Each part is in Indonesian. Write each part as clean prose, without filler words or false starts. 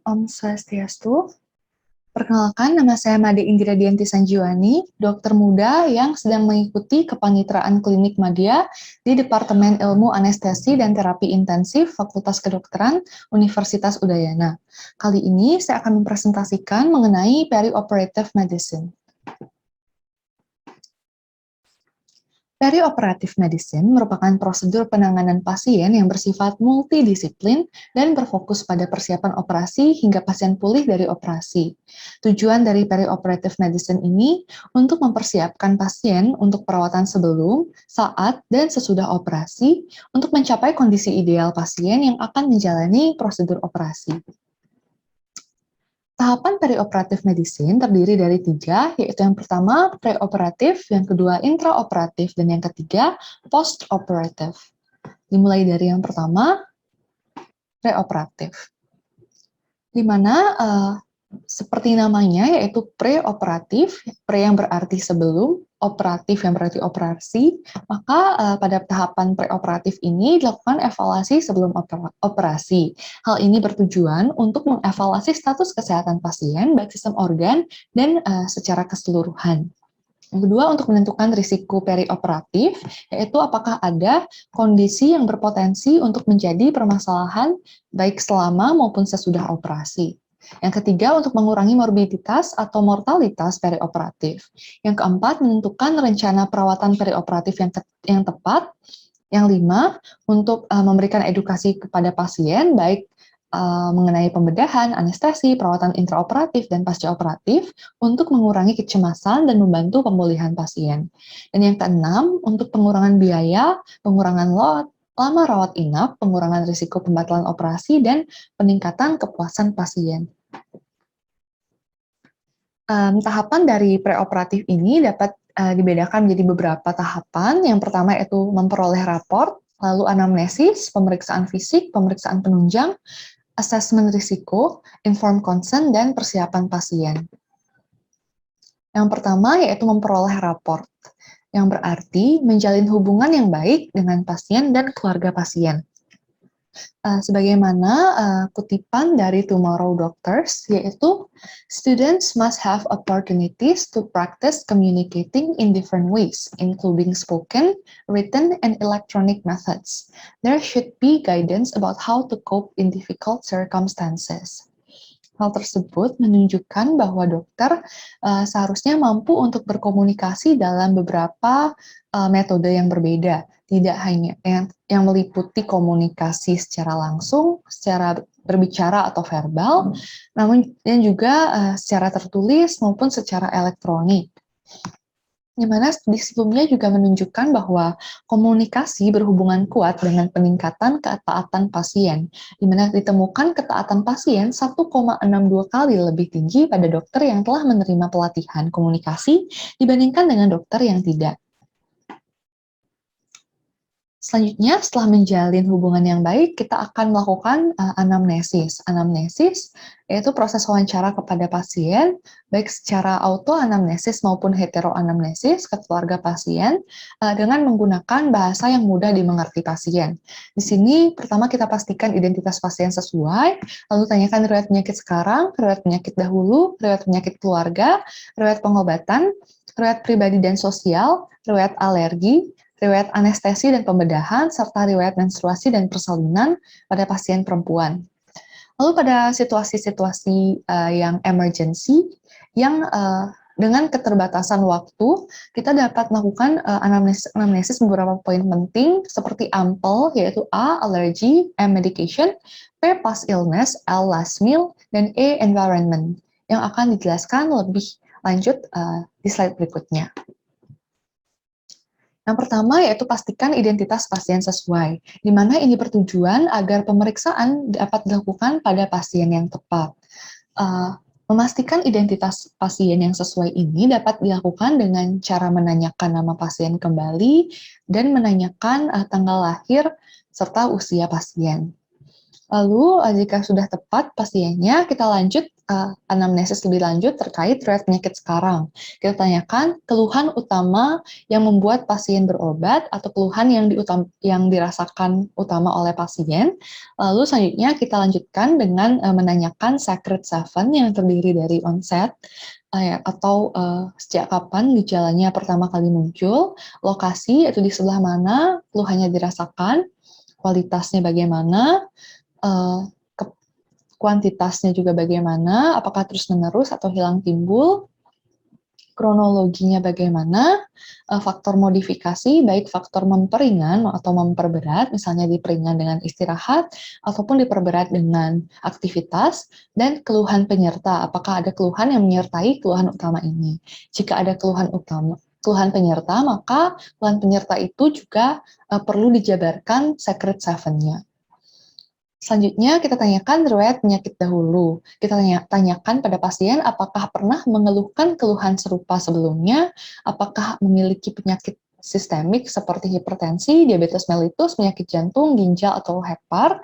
Om Swastiastu. Perkenalkan, nama saya Made Indira Dianti Sanjiwani, dokter muda yang sedang mengikuti kepaniteraan klinik Madya di Departemen Ilmu Anestesi dan Terapi Intensif Fakultas Kedokteran Universitas Udayana. Kali ini saya akan mempresentasikan mengenai perioperative medicine. Perioperative medicine merupakan prosedur penanganan pasien yang bersifat multidisiplin dan berfokus pada persiapan operasi hingga pasien pulih dari operasi. Tujuan dari perioperative medicine ini untuk mempersiapkan pasien untuk perawatan sebelum, saat, dan sesudah operasi untuk mencapai kondisi ideal pasien yang akan menjalani prosedur operasi. Tahapan perioperatif medicine terdiri dari 3, yaitu yang pertama preoperatif, yang kedua intraoperatif, dan yang ketiga postoperatif. Dimulai dari yang pertama, preoperatif. Di mana seperti namanya yaitu preoperatif, pre yang berarti sebelum, operatif yang berarti operasi, maka pada tahapan preoperatif ini dilakukan evaluasi sebelum operasi. Hal ini bertujuan untuk mengevaluasi status kesehatan pasien, baik sistem organ dan secara keseluruhan. Yang kedua, untuk menentukan risiko perioperatif, yaitu apakah ada kondisi yang berpotensi untuk menjadi permasalahan baik selama maupun sesudah operasi. Yang ketiga, untuk mengurangi morbiditas atau mortalitas perioperatif. Yang keempat, menentukan rencana perawatan perioperatif yang tepat. Yang lima, untuk memberikan edukasi kepada pasien, baik mengenai pembedahan, anestesi, perawatan intraoperatif, dan pascaoperatif untuk mengurangi kecemasan dan membantu pemulihan pasien. Dan yang keenam, untuk pengurangan biaya, pengurangan lama rawat inap, pengurangan risiko pembatalan operasi, dan peningkatan kepuasan pasien. Tahapan dari preoperatif ini dapat dibedakan menjadi beberapa tahapan. Yang pertama yaitu memperoleh raport, lalu anamnesis, pemeriksaan fisik, pemeriksaan penunjang, asesmen risiko, informed consent, dan persiapan pasien. Yang pertama yaitu memperoleh raport, yang berarti menjalin hubungan yang baik dengan pasien dan keluarga pasien. Sebagaimana kutipan dari Tomorrow Doctors, yaitu students must have opportunities to practice communicating in different ways, including spoken, written, and electronic methods. There should be guidance about how to cope in difficult circumstances. Hal tersebut menunjukkan bahwa dokter seharusnya mampu untuk berkomunikasi dalam beberapa metode yang berbeda, tidak hanya yang meliputi komunikasi secara langsung, secara berbicara atau verbal, namun dan juga secara tertulis maupun secara elektronik. Di mana studi sebelumnya juga menunjukkan bahwa komunikasi berhubungan kuat dengan peningkatan ketaatan pasien, di mana ditemukan ketaatan pasien 1,62 kali lebih tinggi pada dokter yang telah menerima pelatihan komunikasi dibandingkan dengan dokter yang tidak. Selanjutnya, setelah menjalin hubungan yang baik, kita akan melakukan anamnesis. Anamnesis yaitu proses wawancara kepada pasien, baik secara auto-anamnesis maupun hetero-anamnesis ke keluarga pasien, dengan menggunakan bahasa yang mudah dimengerti pasien. Di sini, pertama kita pastikan identitas pasien sesuai, lalu tanyakan riwayat penyakit sekarang, riwayat penyakit dahulu, riwayat penyakit keluarga, riwayat pengobatan, riwayat pribadi dan sosial, riwayat alergi, riwayat anestesi dan pembedahan, serta riwayat menstruasi dan persalinan pada pasien perempuan. Lalu pada situasi-situasi yang emergency, yang dengan keterbatasan waktu, kita dapat melakukan anamnesis beberapa poin penting, seperti AMPEL, yaitu A, allergy, M, medication, P, past illness, L, last meal, dan E, environment, yang akan dijelaskan lebih lanjut di slide berikutnya. Yang pertama yaitu pastikan identitas pasien sesuai, di mana ini bertujuan agar pemeriksaan dapat dilakukan pada pasien yang tepat. Memastikan identitas pasien yang sesuai ini dapat dilakukan dengan cara menanyakan nama pasien kembali dan menanyakan tanggal lahir serta usia pasien. Lalu, jika sudah tepat pasiennya, kita lanjut anamnesis lebih lanjut terkait riwayat penyakit sekarang. Kita tanyakan keluhan utama yang membuat pasien berobat atau keluhan yang dirasakan utama oleh pasien. Lalu selanjutnya kita lanjutkan dengan menanyakan Sacred Seven yang terdiri dari onset, atau sejak kapan gejalanya pertama kali muncul, lokasi yaitu di sebelah mana keluhannya dirasakan, kualitasnya bagaimana, kuantitasnya juga bagaimana, apakah terus-menerus atau hilang timbul, kronologinya bagaimana, faktor modifikasi, baik faktor memperingan atau memperberat, misalnya diperingan dengan istirahat, ataupun diperberat dengan aktivitas, dan keluhan penyerta, apakah ada keluhan yang menyertai keluhan utama ini. Jika ada keluhan penyerta, maka keluhan penyerta itu juga perlu dijabarkan Sacred Seven-nya. Selanjutnya, kita tanyakan riwayat penyakit dahulu. Kita tanyakan pada pasien apakah pernah mengeluhkan keluhan serupa sebelumnya, apakah memiliki penyakit sistemik seperti hipertensi, diabetes mellitus, penyakit jantung, ginjal, atau hepar.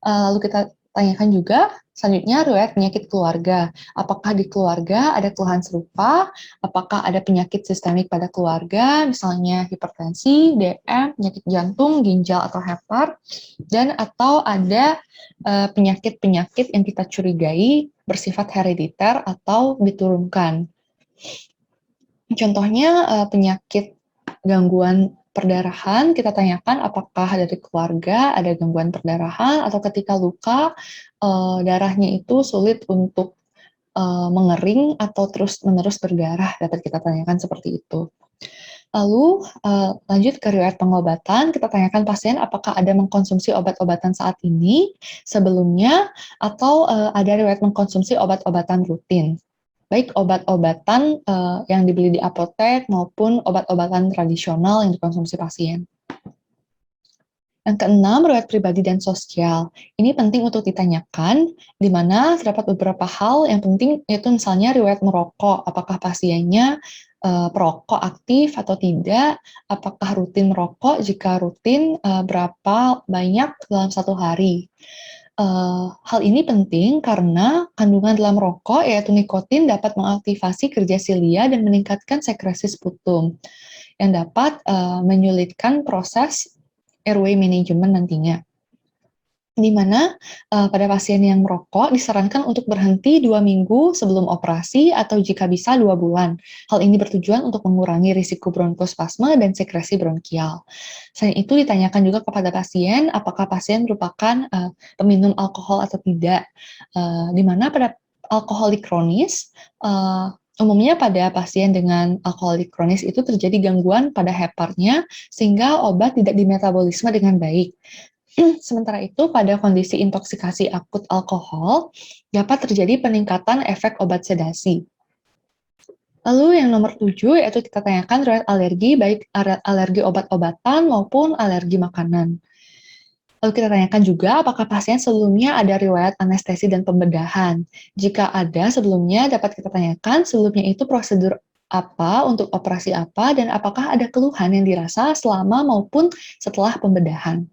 Lalu kita tanyakan juga selanjutnya riwayat penyakit keluarga. Apakah di keluarga ada keluhan serupa? Apakah ada penyakit sistemik pada keluarga, misalnya hipertensi, DM, penyakit jantung, ginjal, atau hepar, dan atau ada penyakit-penyakit yang kita curigai bersifat herediter atau diturunkan. Contohnya penyakit gangguan perdarahan, kita tanyakan apakah dari keluarga ada gangguan perdarahan, atau ketika luka, darahnya itu sulit untuk mengering atau terus-menerus berdarah, dapat kita tanyakan seperti itu. Lalu lanjut ke riwayat pengobatan, kita tanyakan pasien apakah ada mengkonsumsi obat-obatan saat ini, sebelumnya, atau ada riwayat mengkonsumsi obat-obatan rutin. Baik obat-obatan yang dibeli di apotek maupun obat-obatan tradisional yang dikonsumsi pasien. Yang keenam, riwayat pribadi dan sosial. Ini penting untuk ditanyakan, di mana terdapat beberapa hal yang penting, yaitu misalnya riwayat merokok, apakah pasiennya perokok aktif atau tidak, apakah rutin merokok, jika rutin berapa banyak dalam satu hari. Hal ini penting karena kandungan dalam rokok, yaitu nikotin, dapat mengaktifasi kerja silia dan meningkatkan sekresi sputum, yang dapat menyulitkan proses airway management nantinya. Di mana pada pasien yang merokok disarankan untuk berhenti 2 minggu sebelum operasi atau jika bisa 2 bulan. Hal ini bertujuan untuk mengurangi risiko bronkospasme dan sekresi bronkial. Selain itu ditanyakan juga kepada pasien apakah pasien merupakan peminum alkohol atau tidak. Di mana pada alkoholik kronis, umumnya pada pasien dengan alkoholik kronis itu terjadi gangguan pada heparnya sehingga obat tidak dimetabolisme dengan baik. Sementara itu, pada kondisi intoksikasi akut alkohol, dapat terjadi peningkatan efek obat sedasi. Lalu yang nomor 7, yaitu kita tanyakan riwayat alergi, baik alergi obat-obatan maupun alergi makanan. Lalu kita tanyakan juga apakah pasien sebelumnya ada riwayat anestesi dan pembedahan. Jika ada sebelumnya, dapat kita tanyakan sebelumnya itu prosedur apa untuk operasi apa dan apakah ada keluhan yang dirasa selama maupun setelah pembedahan.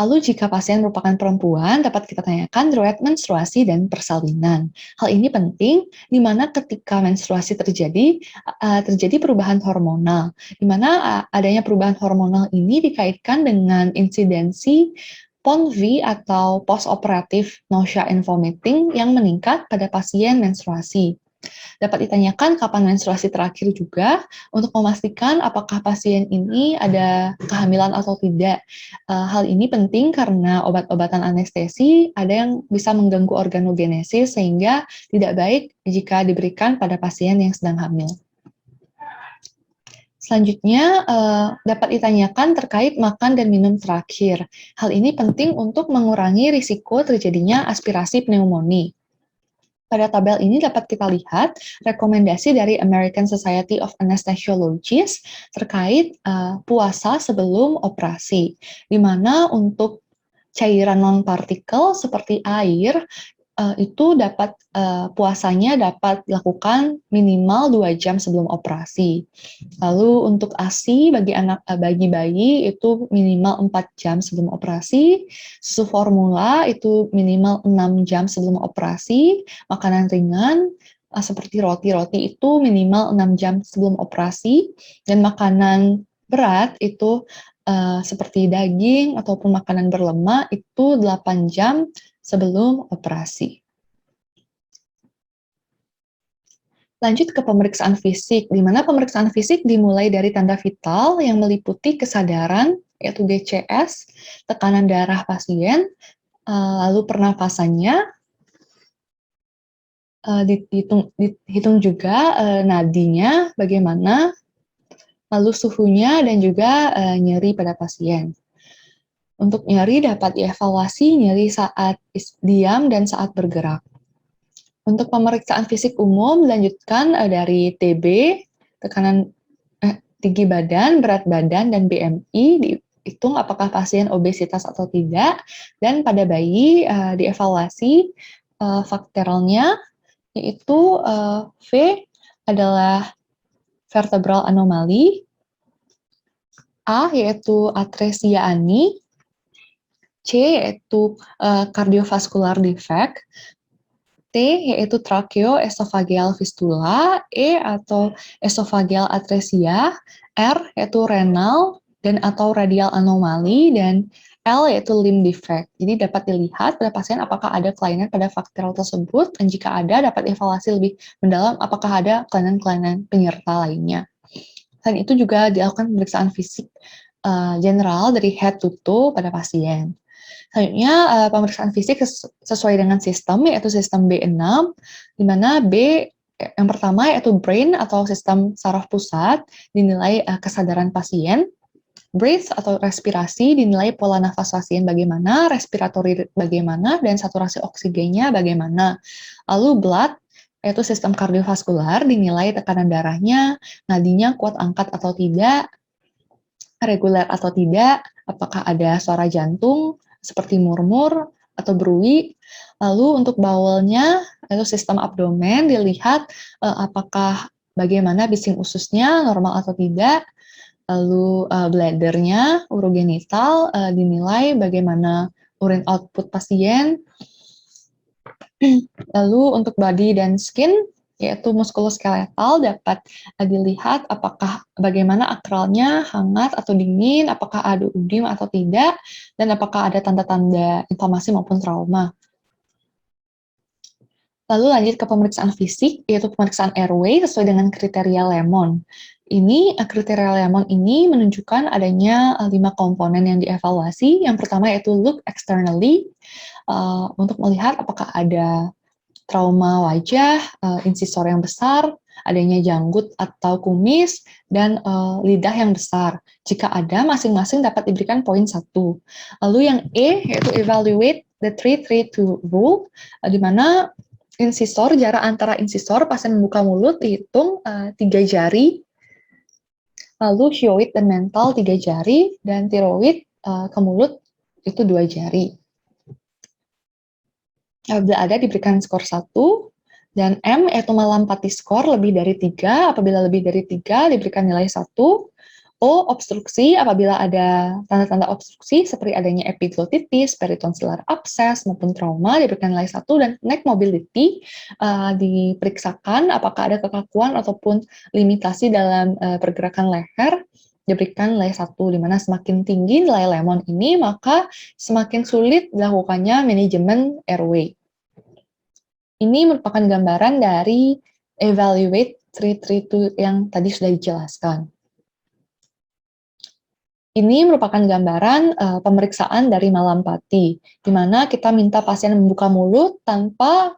Lalu jika pasien merupakan perempuan, dapat kita tanyakan riwayat menstruasi dan persalinan. Hal ini penting, di mana ketika menstruasi terjadi perubahan hormonal, di mana adanya perubahan hormonal ini dikaitkan dengan insidensi PONV atau post-operative nausea and vomiting yang meningkat pada pasien menstruasi. Dapat ditanyakan kapan menstruasi terakhir juga untuk memastikan apakah pasien ini ada kehamilan atau tidak. Hal ini penting karena obat-obatan anestesi ada yang bisa mengganggu organogenesis sehingga tidak baik jika diberikan pada pasien yang sedang hamil. Selanjutnya, dapat ditanyakan terkait makan dan minum terakhir. Hal ini penting untuk mengurangi risiko terjadinya aspirasi pneumonia. Pada tabel ini dapat kita lihat rekomendasi dari American Society of Anesthesiologists terkait puasa sebelum operasi, di mana untuk cairan non-partikel seperti air, itu dapat puasanya dapat dilakukan minimal 2 jam sebelum operasi. Lalu untuk ASI bagi bayi itu minimal 4 jam sebelum operasi, susu formula itu minimal 6 jam sebelum operasi, makanan ringan seperti roti-roti itu minimal 6 jam sebelum operasi, dan makanan berat itu seperti daging ataupun makanan berlemak itu 8 jam sebelum operasi. Lanjut ke pemeriksaan fisik, di mana pemeriksaan fisik dimulai dari tanda vital yang meliputi kesadaran, yaitu GCS, tekanan darah pasien, lalu pernafasannya, dihitung juga nadinya bagaimana, lalu suhunya, dan juga nyeri pada pasien. Untuk nyeri dapat dievaluasi nyeri saat diam dan saat bergerak. Untuk pemeriksaan fisik umum dilanjutkan dari TB, tekanan tinggi badan, berat badan, dan BMI, dihitung apakah pasien obesitas atau tidak, dan pada bayi dievaluasi faktoralnya, yaitu V adalah vertebral anomali, A yaitu atresia ani, C yaitu cardiovascular defect, T yaitu tracheoesophageal fistula, E atau esophageal atresia, R yaitu renal dan atau radial anomali, dan L yaitu limb defect. Jadi dapat dilihat pada pasien apakah ada kelainan pada faktor tersebut, dan jika ada dapat evaluasi lebih mendalam apakah ada kelainan-kelainan penyerta lainnya. Selain itu juga dilakukan pemeriksaan fisik general dari head to toe pada pasien. Selanjutnya, pemeriksaan fisik sesuai dengan sistem, yaitu sistem B6, di mana B yang pertama yaitu brain atau sistem saraf pusat, dinilai kesadaran pasien, breath atau respirasi, dinilai pola nafas pasien bagaimana, respiratory bagaimana, dan saturasi oksigennya bagaimana. Lalu blood, yaitu sistem kardiovaskular, dinilai tekanan darahnya, nadinya kuat angkat atau tidak, reguler atau tidak, apakah ada suara jantung, seperti murmur atau berui. Lalu untuk bowelnya, yaitu sistem abdomen, dilihat apakah bagaimana bising ususnya, normal atau tidak. Lalu bladdernya, urogenital, dinilai bagaimana urine output pasien. Lalu untuk body dan skin, yaitu muskuloskeletal, dapat dilihat apakah bagaimana akralnya hangat atau dingin, apakah ada udim atau tidak, dan apakah ada tanda-tanda inflamasi maupun trauma. Lalu lanjut ke pemeriksaan fisik, yaitu pemeriksaan airway sesuai dengan kriteria Lemon. Ini kriteria Lemon ini menunjukkan adanya 5 komponen yang dievaluasi. Yang pertama yaitu look externally, untuk melihat apakah ada trauma wajah, insisor yang besar, adanya janggut atau kumis, dan lidah yang besar. Jika ada, masing-masing dapat diberikan poin 1. Lalu yang E, yaitu evaluate the 3-3-2 rule, di mana insisor, jarak antara insisor pasien membuka mulut dihitung 3 jari, lalu hyoid dan mental 3 jari, dan tiroid ke mulut itu 2 jari. Apabila ada diberikan skor 1, dan M yaitu malampati skor lebih dari 3, apabila lebih dari 3 diberikan nilai 1, O obstruksi apabila ada tanda-tanda obstruksi seperti adanya epiglottitis, peritonsillar abscess maupun trauma diberikan nilai 1, dan neck mobility diperiksakan apakah ada kekakuan ataupun limitasi dalam pergerakan leher diberikan nilai 1, di mana semakin tinggi nilai Lemon ini maka semakin sulit dilakukannya manajemen airway. Ini merupakan gambaran dari evaluate 3-3-2 yang tadi sudah dijelaskan. Ini merupakan gambaran pemeriksaan dari malampati, di mana kita minta pasien membuka mulut tanpa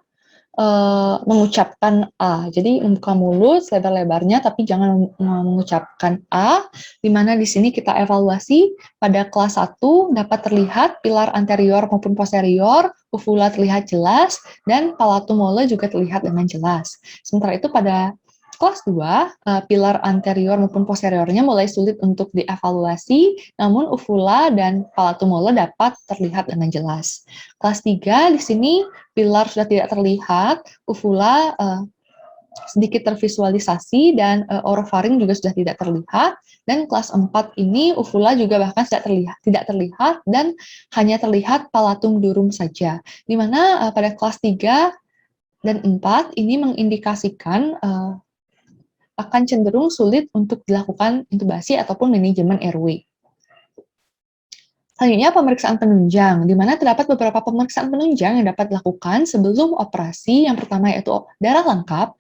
mengucapkan A. Jadi membuka mulut selebar-lebarnya, tapi jangan mengucapkan A, di mana di sini kita evaluasi pada kelas 1 dapat terlihat pilar anterior maupun posterior, uvula terlihat jelas, dan palatum mole juga terlihat dengan jelas. Sementara itu pada Kelas 2, pilar anterior maupun posteriornya mulai sulit untuk dievaluasi, namun uvula dan palatum mole dapat terlihat dengan jelas. Kelas 3, di sini pilar sudah tidak terlihat, uvula sedikit tervisualisasi, dan orofaring juga sudah tidak terlihat. Dan kelas 4 ini uvula juga bahkan tidak terlihat dan hanya terlihat palatum durum saja. Di mana pada kelas 3 dan 4 ini mengindikasikan akan cenderung sulit untuk dilakukan intubasi ataupun manajemen airway. Selanjutnya, pemeriksaan penunjang, di mana terdapat beberapa pemeriksaan penunjang yang dapat dilakukan sebelum operasi. Yang pertama yaitu darah lengkap,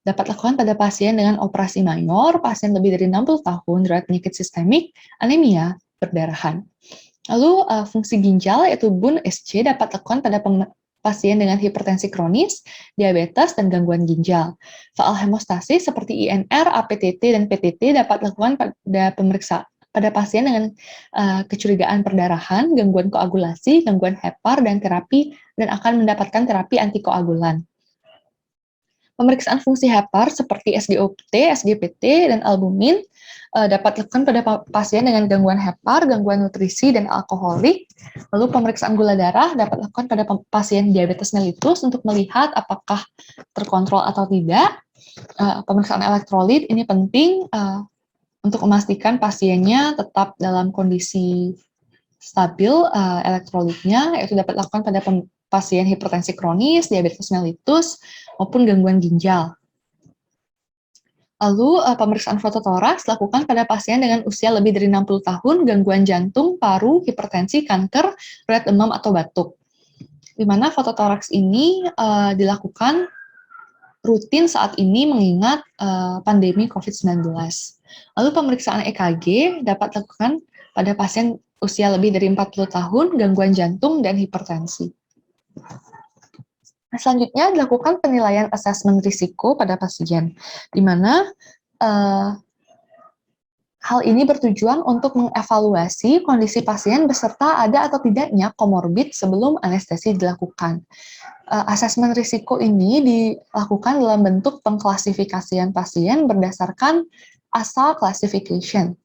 dapat dilakukan pada pasien dengan operasi mayor, pasien lebih dari 60 tahun, riwayat penyakit sistemik, anemia, perdarahan. Lalu, fungsi ginjal yaitu BUN-SC dapat dilakukan pada pasien dengan hipertensi kronis, diabetes, dan gangguan ginjal. Faal hemostasis seperti INR, APTT, dan PTT dapat dilakukan pada pasien dengan kecurigaan perdarahan, gangguan koagulasi, gangguan hepar, dan akan mendapatkan terapi antikoagulan. Pemeriksaan fungsi hepar seperti SGOT, SGPT, dan albumin dapat dilakukan pada pasien dengan gangguan hepar, gangguan nutrisi, dan alkoholik. Lalu pemeriksaan gula darah dapat dilakukan pada pasien diabetes mellitus untuk melihat apakah terkontrol atau tidak. Pemeriksaan elektrolit ini penting untuk memastikan pasiennya tetap dalam kondisi stabil elektrolitnya, yaitu dapat dilakukan pada pasien hipertensi kronis, diabetes mellitus, maupun gangguan ginjal. Lalu, pemeriksaan fototoraks dilakukan pada pasien dengan usia lebih dari 60 tahun, gangguan jantung, paru, hipertensi, kanker, riwayat demam, atau batuk. Di mana fototoraks ini dilakukan rutin saat ini mengingat pandemi COVID-19. Lalu, pemeriksaan EKG dapat dilakukan pada pasien usia lebih dari 40 tahun, gangguan jantung, dan hipertensi. Selanjutnya dilakukan penilaian asesmen risiko pada pasien, di mana hal ini bertujuan untuk mengevaluasi kondisi pasien beserta ada atau tidaknya komorbid sebelum anestesi dilakukan. Asesmen risiko ini dilakukan dalam bentuk pengklasifikasian pasien berdasarkan ASA classification,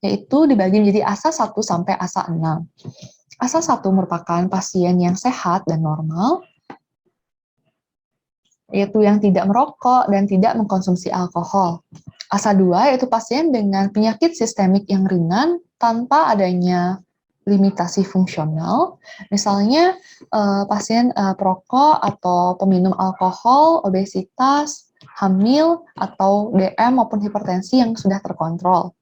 yaitu dibagi menjadi ASA 1 sampai ASA 6. ASA 1 merupakan pasien yang sehat dan normal, yaitu yang tidak merokok dan tidak mengkonsumsi alkohol. ASA 2 yaitu pasien dengan penyakit sistemik yang ringan tanpa adanya limitasi fungsional, misalnya pasien perokok atau peminum alkohol, obesitas, hamil, atau DM maupun hipertensi yang sudah terkontrol.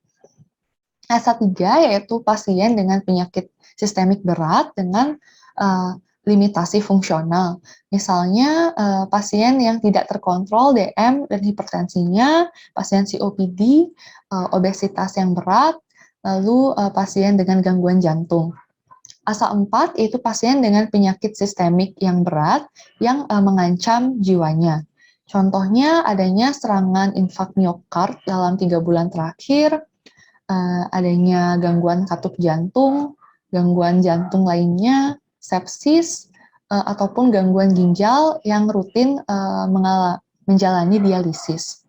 ASA 3 yaitu pasien dengan penyakit sistemik berat dengan limitasi fungsional. Misalnya pasien yang tidak terkontrol DM dan hipertensinya, pasien COPD, obesitas yang berat, lalu pasien dengan gangguan jantung. ASA 4 yaitu pasien dengan penyakit sistemik yang berat yang mengancam jiwanya. Contohnya adanya serangan infak miokard dalam 3 bulan terakhir, adanya gangguan katup jantung, gangguan jantung lainnya, sepsis, ataupun gangguan ginjal yang rutin menjalani dialisis.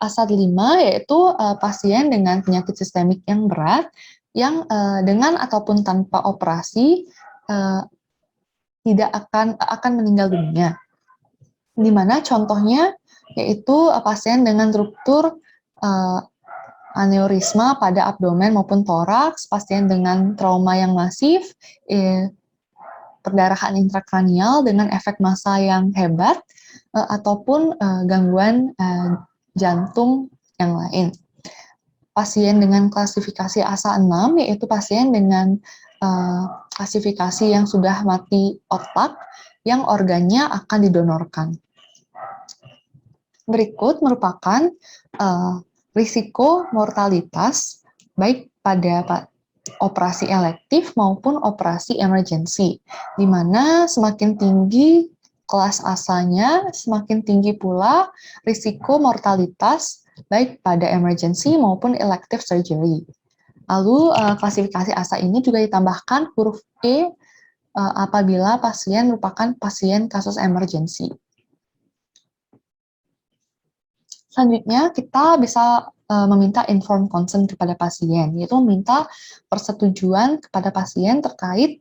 ASA 5 yaitu pasien dengan penyakit sistemik yang berat yang dengan ataupun tanpa operasi tidak akan meninggal dunia. Di mana contohnya yaitu pasien dengan struktur aneurisma pada abdomen maupun toraks, pasien dengan trauma yang masif, perdarahan intrakranial dengan efek massa yang hebat, ataupun gangguan jantung yang lain. Pasien dengan klasifikasi ASA 6 yaitu pasien dengan klasifikasi yang sudah mati otak yang organnya akan didonorkan. Berikut merupakan risiko mortalitas baik pada operasi elektif maupun operasi emergency, di mana semakin tinggi kelas ASA-nya, semakin tinggi pula risiko mortalitas baik pada emergency maupun elective surgery. Lalu klasifikasi ASA ini juga ditambahkan huruf E apabila pasien merupakan pasien kasus emergency. Selanjutnya, kita bisa meminta informed consent kepada pasien, yaitu meminta persetujuan kepada pasien terkait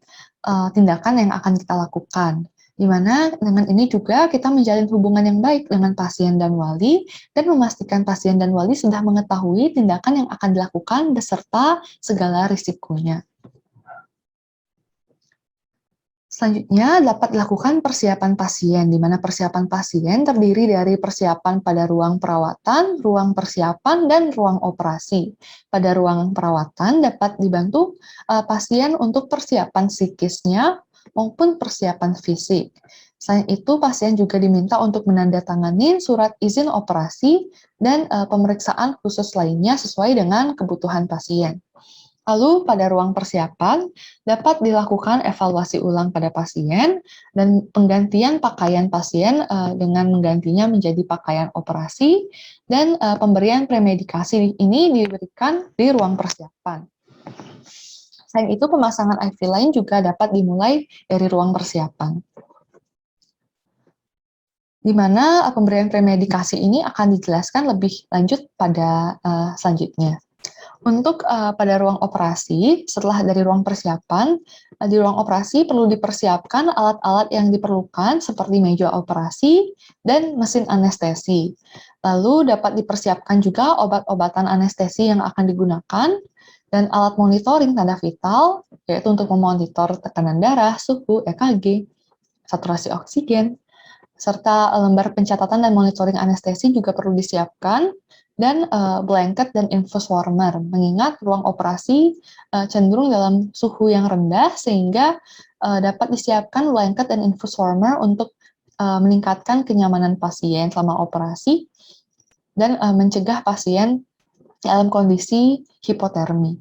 tindakan yang akan kita lakukan. Di mana dengan ini juga kita menjalin hubungan yang baik dengan pasien dan wali, dan memastikan pasien dan wali sudah mengetahui tindakan yang akan dilakukan beserta segala risikonya. Selanjutnya, dapat dilakukan persiapan pasien, di mana persiapan pasien terdiri dari persiapan pada ruang perawatan, ruang persiapan, dan ruang operasi. Pada ruang perawatan dapat dibantu pasien untuk persiapan psikisnya maupun persiapan fisik. Selain itu, pasien juga diminta untuk menandatangani surat izin operasi dan pemeriksaan khusus lainnya sesuai dengan kebutuhan pasien. Lalu pada ruang persiapan dapat dilakukan evaluasi ulang pada pasien dan penggantian pakaian pasien dengan menggantinya menjadi pakaian operasi dan pemberian premedikasi ini diberikan di ruang persiapan. Selain itu, pemasangan IV lain juga dapat dimulai dari ruang persiapan, di mana pemberian premedikasi ini akan dijelaskan lebih lanjut pada selanjutnya. Untuk pada ruang operasi, setelah dari ruang persiapan, di ruang operasi perlu dipersiapkan alat-alat yang diperlukan seperti meja operasi dan mesin anestesi. Lalu dapat dipersiapkan juga obat-obatan anestesi yang akan digunakan dan alat monitoring tanda vital, yaitu untuk memonitor tekanan darah, suhu, EKG, saturasi oksigen, serta lembar pencatatan dan monitoring anestesi juga perlu disiapkan, dan blanket dan infus warmer, mengingat ruang operasi cenderung dalam suhu yang rendah, sehingga dapat disiapkan blanket dan infus warmer untuk meningkatkan kenyamanan pasien selama operasi, dan mencegah pasien dalam kondisi hipotermi.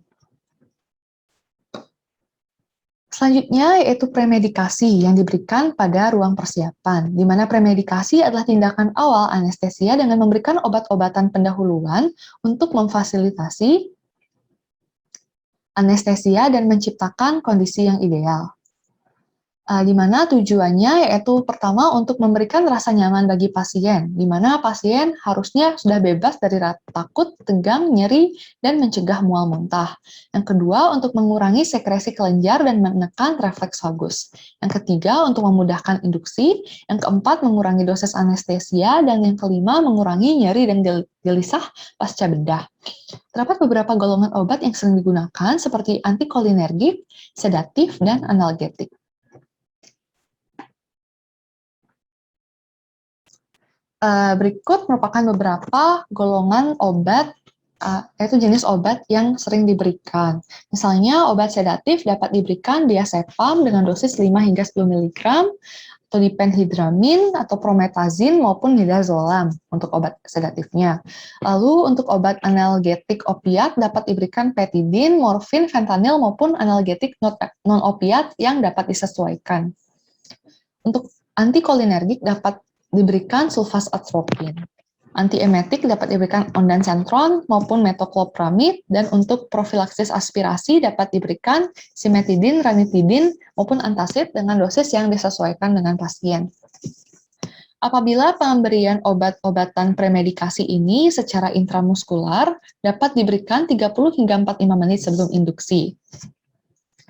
Selanjutnya yaitu premedikasi yang diberikan pada ruang persiapan, di mana premedikasi adalah tindakan awal anestesia dengan memberikan obat-obatan pendahuluan untuk memfasilitasi anestesia dan menciptakan kondisi yang ideal. Di mana tujuannya yaitu pertama untuk memberikan rasa nyaman bagi pasien, di mana pasien harusnya sudah bebas dari rasa takut, tegang, nyeri, dan mencegah mual muntah. Yang kedua, untuk mengurangi sekresi kelenjar dan menekan refleks vagus. Yang ketiga, untuk memudahkan induksi. Yang keempat, mengurangi dosis anestesia. Dan yang kelima, mengurangi nyeri dan gelisah pasca bedah. Terdapat beberapa golongan obat yang sering digunakan seperti antikolinergik, sedatif, dan analgetik. Berikut merupakan beberapa golongan obat, yaitu jenis obat yang sering diberikan. Misalnya, obat sedatif dapat diberikan diazepam dengan dosis 5 hingga 10 mg, atau diphenhydramine atau promethazine maupun midazolam untuk obat sedatifnya. Lalu untuk obat analgetik opiat dapat diberikan petidin, morfin, fentanyl maupun analgetik non-opiat yang dapat disesuaikan. Untuk antikolinergik dapat diberikan sulfas atropin. Antiemetik dapat diberikan ondansetron maupun metoclopramid, dan untuk profilaksis aspirasi dapat diberikan simetidin, ranitidin, maupun antacid dengan dosis yang disesuaikan dengan pasien. Apabila pemberian obat-obatan premedikasi ini secara intramuskular dapat diberikan 30 hingga 45 menit sebelum induksi.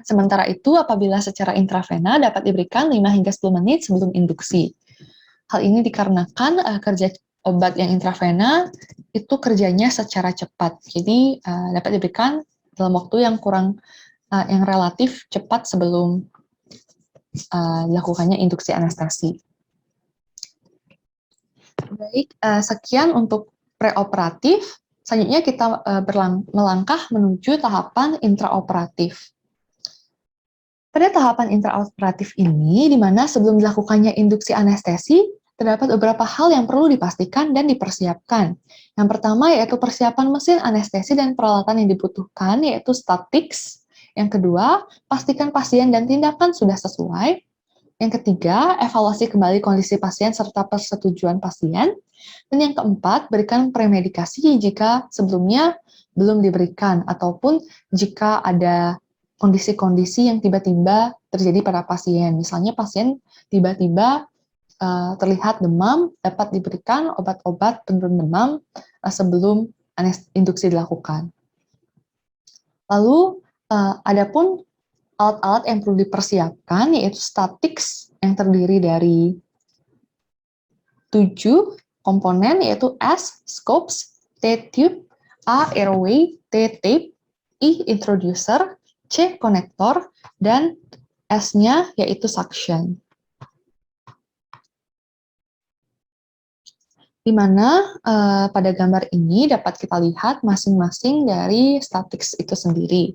Sementara itu, apabila secara intravena dapat diberikan 5 hingga 10 menit sebelum induksi. Hal ini dikarenakan kerja obat yang intravena itu kerjanya secara cepat, jadi dapat diberikan dalam waktu yang yang relatif cepat sebelum dilakukannya induksi anestesi. Baik, sekian untuk preoperatif. Selanjutnya kita melangkah menuju tahapan intraoperatif. Pada tahapan intraoperatif ini, di mana sebelum dilakukannya induksi anestesi, terdapat beberapa hal yang perlu dipastikan dan dipersiapkan. Yang pertama yaitu persiapan mesin anestesi dan peralatan yang dibutuhkan, yaitu statics. Yang kedua, pastikan pasien dan tindakan sudah sesuai. Yang ketiga, evaluasi kembali kondisi pasien serta persetujuan pasien. Dan yang keempat, berikan premedikasi jika sebelumnya belum diberikan, ataupun jika ada kondisi-kondisi yang tiba-tiba terjadi pada pasien. Misalnya pasien tiba-tiba terlihat demam, dapat diberikan obat-obat penurun demam sebelum induksi dilakukan. Lalu, adapun alat-alat yang perlu dipersiapkan, yaitu statics yang terdiri dari 7 komponen, yaitu S, scopes, T, tube, A, airway, T, tape, I, introducer, C, konektor, dan S-nya yaitu suction. Di mana pada gambar ini dapat kita lihat masing-masing dari statics itu sendiri.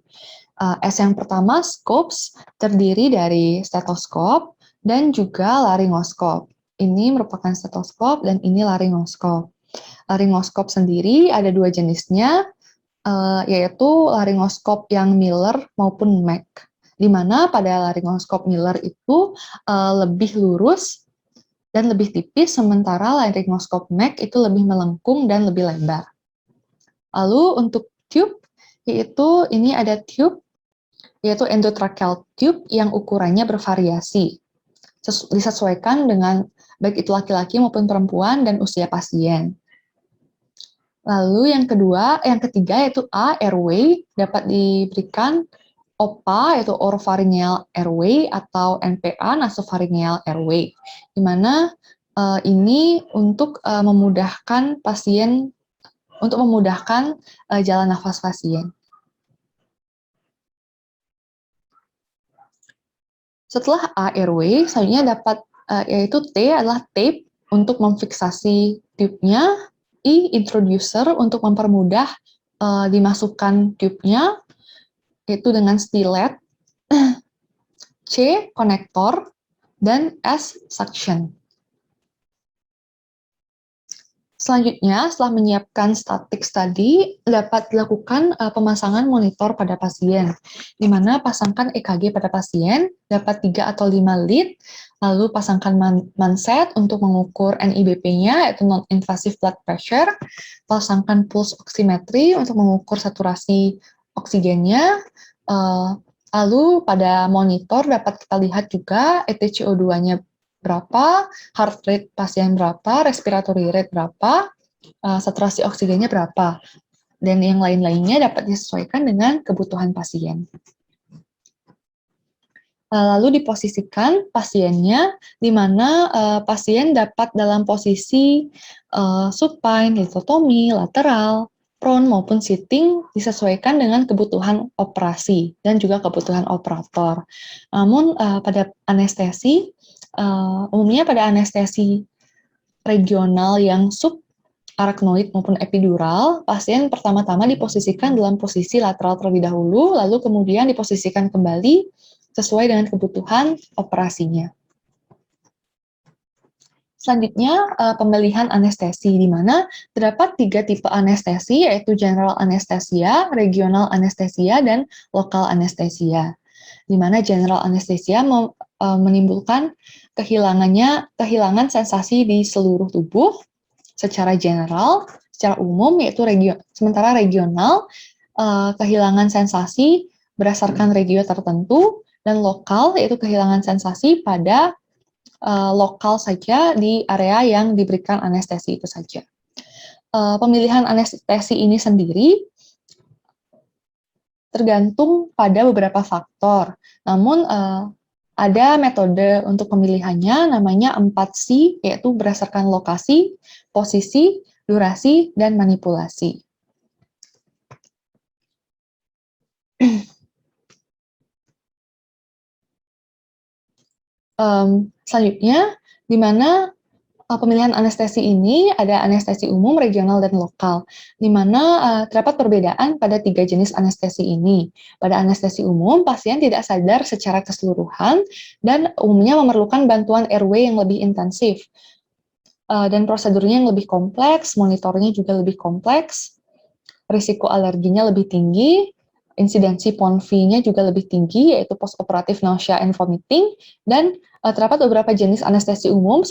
S yang pertama, scopes, terdiri dari stetoskop dan juga laryngoskop. Ini merupakan stetoskop dan ini laryngoskop. Laryngoskop sendiri ada 2 jenisnya, yaitu laryngoskop yang Miller maupun Mac. Di mana pada laryngoskop Miller itu lebih lurus dan lebih tipis, sementara laryngoskop Mac itu lebih melengkung dan lebih lebar. Lalu untuk tube, yaitu ini ada tube, yaitu endotracheal tube yang ukurannya bervariasi, disesuaikan dengan baik itu laki-laki maupun perempuan dan usia pasien. Lalu yang ketiga yaitu A, airway, dapat diberikan OPA, yaitu oropharyngeal airway, atau NPA, nasopharyngeal airway, di mana ini untuk memudahkan pasien, untuk memudahkan jalan nafas pasien. Setelah A, airway, selanjutnya dapat yaitu T adalah tape untuk memfiksasi tube-nya, I, introducer untuk mempermudah dimasukkan tube-nya, yaitu dengan stilet, C, konektor, dan S, suction. Selanjutnya, setelah menyiapkan statics tadi, dapat dilakukan pemasangan monitor pada pasien, di mana pasangkan EKG pada pasien, dapat 3 atau 5 lead, lalu pasangkan manset untuk mengukur NIBP-nya, yaitu non-invasive blood pressure, pasangkan pulse oximetry untuk mengukur saturasi oksigennya, lalu pada monitor dapat kita lihat juga ETCO2-nya berapa, heart rate pasien berapa, respiratory rate berapa, saturasi oksigennya berapa, dan yang lain-lainnya dapat disesuaikan dengan kebutuhan pasien. Lalu diposisikan pasiennya, di mana pasien dapat dalam posisi supine, lithotomy, lateral, prone maupun sitting disesuaikan dengan kebutuhan operasi dan juga kebutuhan operator. Namun pada anestesi, umumnya pada anestesi regional yang subarachnoid maupun epidural, pasien pertama-tama diposisikan dalam posisi lateral terlebih dahulu, lalu kemudian diposisikan kembali sesuai dengan kebutuhan operasinya. Selanjutnya, pemilihan anestesi, di mana terdapat 3 tipe anestesi, yaitu general anesthesia, regional anesthesia, dan lokal anesthesia. Di mana general anesthesia menimbulkan kehilangan sensasi di seluruh tubuh secara general, secara umum, yaitu sementara regional, kehilangan sensasi berdasarkan regio tertentu, dan lokal, yaitu kehilangan sensasi pada lokal saja di area yang diberikan anestesi itu saja. Pemilihan anestesi ini sendiri tergantung pada beberapa faktor. Namun ada metode untuk pemilihannya namanya 4C, yaitu berdasarkan lokasi, posisi, durasi, dan manipulasi. Selanjutnya, di mana pemilihan anestesi ini ada anestesi umum, regional, dan lokal, di mana terdapat perbedaan pada 3 jenis anestesi ini. Pada anestesi umum, pasien tidak sadar secara keseluruhan dan umumnya memerlukan bantuan airway yang lebih intensif. Dan prosedurnya yang lebih kompleks, monitornya juga lebih kompleks, risiko alerginya lebih tinggi, insidensi PONV-nya juga lebih tinggi, yaitu postoperative nausea and vomiting, dan terdapat beberapa jenis anestesi umum.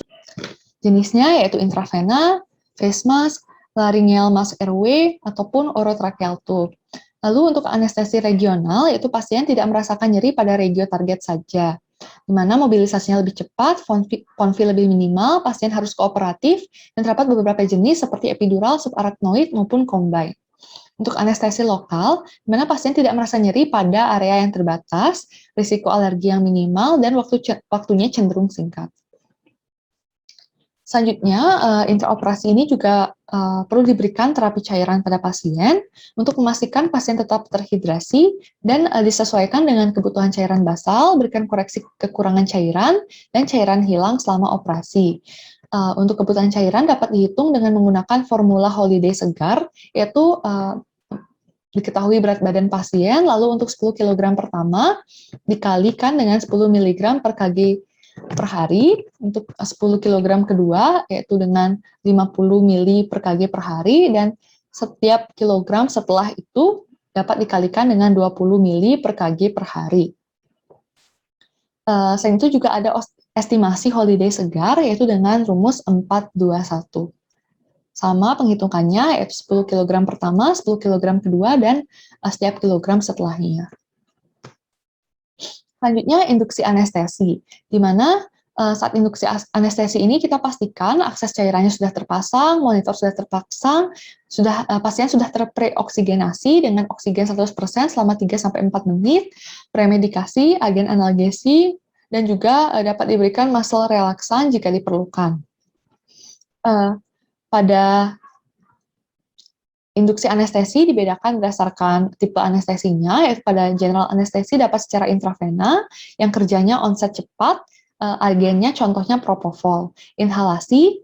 Jenisnya yaitu intravena, face mask, laryngeal mask airway, ataupun orotracheal tube. Lalu untuk anestesi regional, yaitu pasien tidak merasakan nyeri pada regio target saja. di mana mobilisasinya lebih cepat, PONV lebih minimal, pasien harus kooperatif, dan terdapat beberapa jenis seperti epidural, subarachnoid, maupun combine. Untuk anestesi lokal, di mana pasien tidak merasa nyeri pada area yang terbatas, risiko alergi yang minimal, dan waktunya cenderung singkat. Selanjutnya, intraoperasi ini juga perlu diberikan terapi cairan pada pasien untuk memastikan pasien tetap terhidrasi dan disesuaikan dengan kebutuhan cairan basal, berikan koreksi kekurangan cairan, dan cairan hilang selama operasi. Untuk kebutuhan cairan dapat dihitung dengan menggunakan formula Holiday Segar, yaitu diketahui berat badan pasien, lalu untuk 10 kg pertama dikalikan dengan 10 mg per kg per hari, untuk 10 kg kedua yaitu dengan 50 mili per kg per hari, dan setiap kilogram setelah itu dapat dikalikan dengan 20 mili per kg per hari. Selain itu juga ada estimasi Holiday Segar yaitu dengan rumus 421. Sama penghitungannya yaitu 10 kg pertama, 10 kg kedua, dan setiap kilogram setelahnya. Selanjutnya, induksi anestesi, di mana saat induksi anestesi ini kita pastikan akses cairannya sudah terpasang, monitor sudah terpasang, pasien sudah terpreoksigenasi dengan oksigen 100% selama 3-4 menit, premedikasi, agen analgesi, dan juga dapat diberikan muscle relaksan jika diperlukan. Pada induksi anestesi dibedakan berdasarkan tipe anestesinya, yaitu pada general anestesi dapat secara intravena, yang kerjanya onset cepat, agennya contohnya propofol. Inhalasi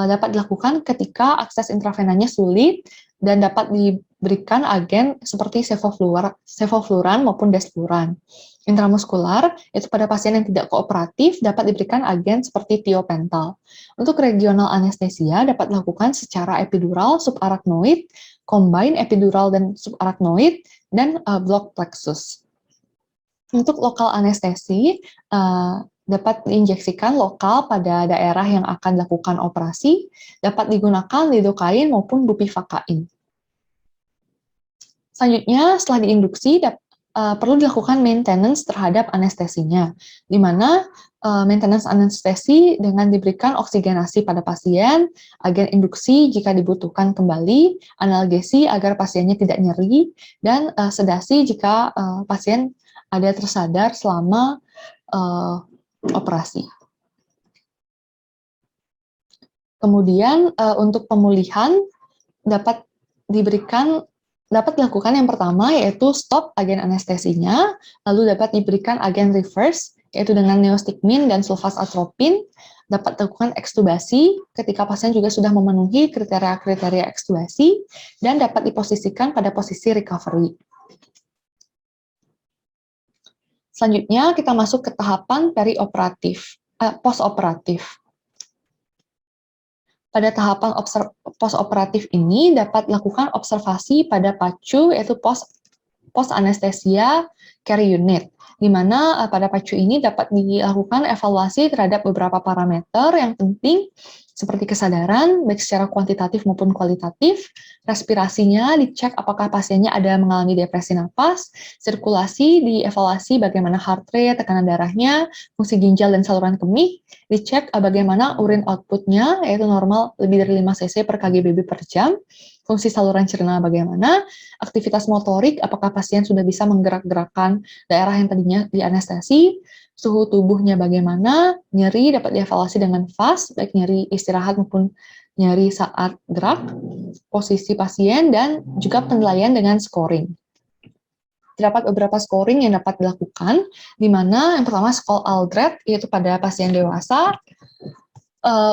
dapat dilakukan ketika akses intravenanya sulit dan dapat diberikan agen seperti sevofluran maupun desfluran. Intramuskular, yaitu pada pasien yang tidak kooperatif, dapat diberikan agen seperti tiopental. Untuk regional anestesia dapat dilakukan secara epidural, subarachnoid, combine epidural dan subarachnoid, dan block plexus. Untuk lokal anestesi, dapat diinjeksikan lokal pada daerah yang akan dilakukan operasi, dapat digunakan lidokain maupun bupivakain. Selanjutnya, setelah diinduksi, perlu dilakukan maintenance terhadap anestesinya, di mana maintenance anestesi dengan diberikan oksigenasi pada pasien, agen induksi jika dibutuhkan kembali, analgesi agar pasiennya tidak nyeri, dan sedasi jika pasien ada tersadar selama operasi. Kemudian untuk pemulihan dapat dilakukan yang pertama yaitu stop agen anestesinya, lalu dapat diberikan agen reverse yaitu dengan neostigmin dan sulfasatropin, dapat dilakukan ekstubasi ketika pasien juga sudah memenuhi kriteria-kriteria ekstubasi, dan dapat diposisikan pada posisi recovery. Selanjutnya kita masuk ke tahapan postoperatif. Pada tahapan postoperatif ini dapat dilakukan observasi pada PACU yaitu post anesthesia care unit, di mana pada PACU ini dapat dilakukan evaluasi terhadap beberapa parameter yang penting seperti kesadaran, baik secara kuantitatif maupun kualitatif, respirasinya dicek apakah pasiennya ada mengalami depresi napas, sirkulasi dievaluasi bagaimana heart rate, tekanan darahnya, fungsi ginjal dan saluran kemih, dicek bagaimana urin outputnya, yaitu normal lebih dari 5 cc per kgbb per jam, fungsi saluran cerna bagaimana, aktivitas motorik, apakah pasien sudah bisa menggerak-gerakkan daerah yang tadinya dianestesi, suhu tubuhnya bagaimana, nyeri dapat dievaluasi dengan FAS, baik nyeri istirahat maupun nyeri saat gerak, posisi pasien, dan juga penilaian dengan scoring. Terdapat beberapa scoring yang dapat dilakukan, di mana yang pertama skala Aldred, yaitu pada pasien dewasa.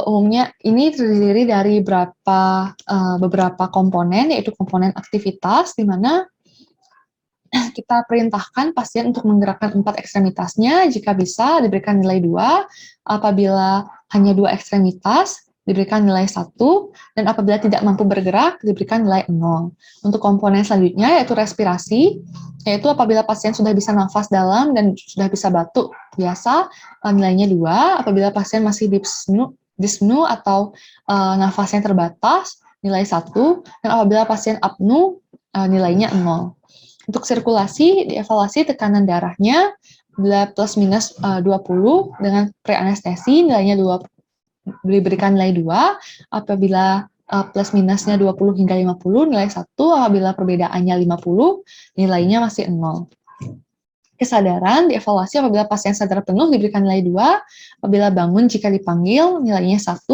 Umumnya ini terdiri dari beberapa komponen, yaitu komponen aktivitas, di mana kita perintahkan pasien untuk menggerakkan 4 ekstremitasnya, jika bisa diberikan nilai 2, apabila hanya 2 ekstremitas, diberikan nilai 1, dan apabila tidak mampu bergerak, diberikan nilai 0. Untuk komponen selanjutnya, yaitu respirasi, yaitu apabila pasien sudah bisa nafas dalam dan sudah bisa batuk biasa, nilainya 2, apabila pasien masih dyspnea atau nafasnya terbatas, nilai 1, dan apabila pasien apnu, nilainya 0. Untuk sirkulasi, dievaluasi tekanan darahnya, Bila plus minus 20 dengan pre-anestesi nilainya diberikan nilai 2, apabila plus minusnya 20 hingga 50 nilai 1, apabila perbedaannya 50 nilainya masih 0. Kesadaran dievaluasi apabila pasien sadar penuh diberikan nilai 2, apabila bangun jika dipanggil nilainya 1,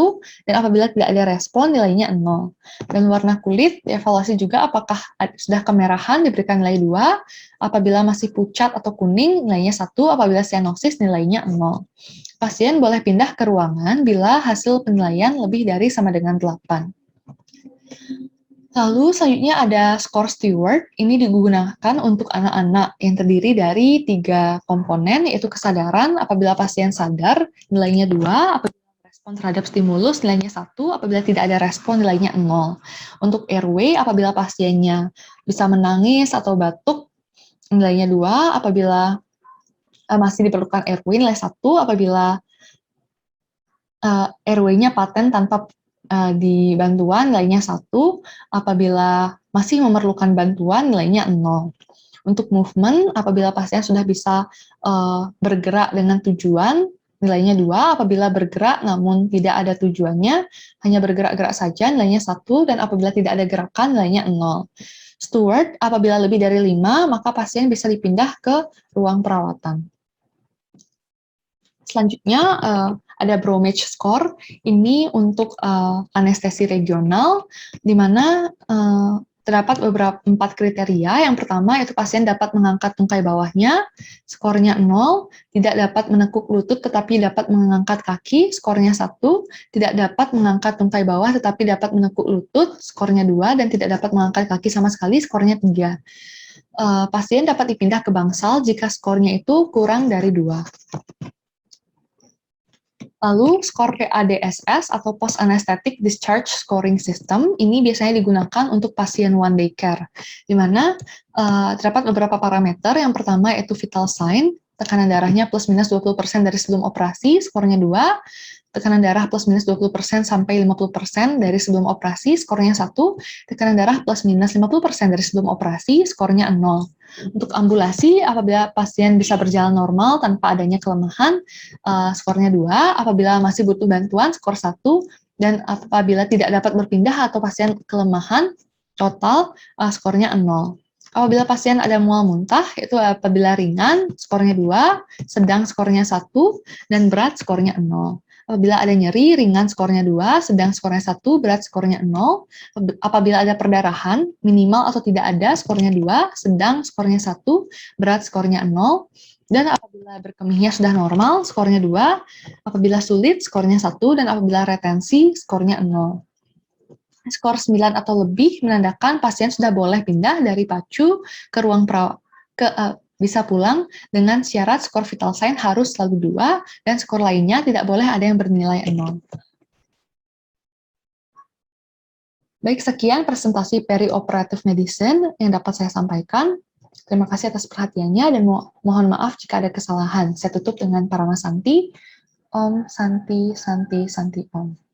dan apabila tidak ada respon nilainya 0. Dan warna kulit dievaluasi juga apakah sudah kemerahan diberikan nilai 2, apabila masih pucat atau kuning nilainya 1, apabila cyanosis nilainya 0. Pasien boleh pindah ke ruangan bila hasil penilaian lebih dari sama dengan 8. Lalu selanjutnya ada skor Stewart. Ini digunakan untuk anak-anak yang terdiri dari 3 komponen, yaitu kesadaran apabila pasien sadar nilainya 2, apabila respon terhadap stimulus nilainya 1, apabila tidak ada respon nilainya 0. Untuk airway apabila pasiennya bisa menangis atau batuk nilainya 2, apabila masih diperlukan airway nilai 1, apabila airway-nya paten tanpa di bantuan nilainya 1, apabila masih memerlukan bantuan nilainya 0. Untuk movement, apabila pasien sudah bisa bergerak dengan tujuan, nilainya 2, apabila bergerak namun tidak ada tujuannya, hanya bergerak-gerak saja, nilainya 1, dan apabila tidak ada gerakan, nilainya 0. Steward, apabila lebih dari 5, maka pasien bisa dipindah ke ruang perawatan. Selanjutnya ada Bromage score. Ini untuk anestesi regional, di mana terdapat beberapa 4 kriteria. Yang pertama yaitu pasien dapat mengangkat tungkai bawahnya, skornya 0, tidak dapat menekuk lutut tetapi dapat mengangkat kaki, skornya 1, tidak dapat mengangkat tungkai bawah tetapi dapat menekuk lutut, skornya 2, dan tidak dapat mengangkat kaki sama sekali, skornya 3. Pasien dapat dipindah ke bangsal jika skornya itu kurang dari 2. Lalu, skor PADSS atau Post Anesthetic Discharge Scoring System ini biasanya digunakan untuk pasien one day care, di mana terdapat beberapa parameter. Yang pertama yaitu vital sign, tekanan darahnya plus minus 20% dari sebelum operasi, skornya 2, tekanan darah plus minus 20% sampai 50% dari sebelum operasi, skornya 1, tekanan darah plus minus 50% dari sebelum operasi, skornya 0. Untuk ambulasi, apabila pasien bisa berjalan normal tanpa adanya kelemahan, skornya 2, apabila masih butuh bantuan, skor 1, dan apabila tidak dapat berpindah atau pasien kelemahan, total skornya 0. Apabila pasien ada mual muntah, itu apabila ringan, skornya 2, sedang skornya 1, dan berat skornya 0. Apabila ada nyeri, ringan skornya 2, sedang skornya 1, berat skornya 0. Apabila ada perdarahan, minimal atau tidak ada, skornya 2, sedang skornya 1, berat skornya 0. Dan apabila berkemihnya sudah normal, skornya 2. Apabila sulit, skornya 1. Dan apabila retensi, skornya 0. Skor 9 atau lebih menandakan pasien sudah boleh pindah dari PACU ke ruang bisa pulang dengan syarat skor vital sign harus selalu 2 dan skor lainnya tidak boleh ada yang bernilai 0. Baik, sekian presentasi perioperative medicine yang dapat saya sampaikan. Terima kasih atas perhatiannya dan mohon maaf jika ada kesalahan. Saya tutup dengan Paramasanti. Om Santi Santi Santi Om.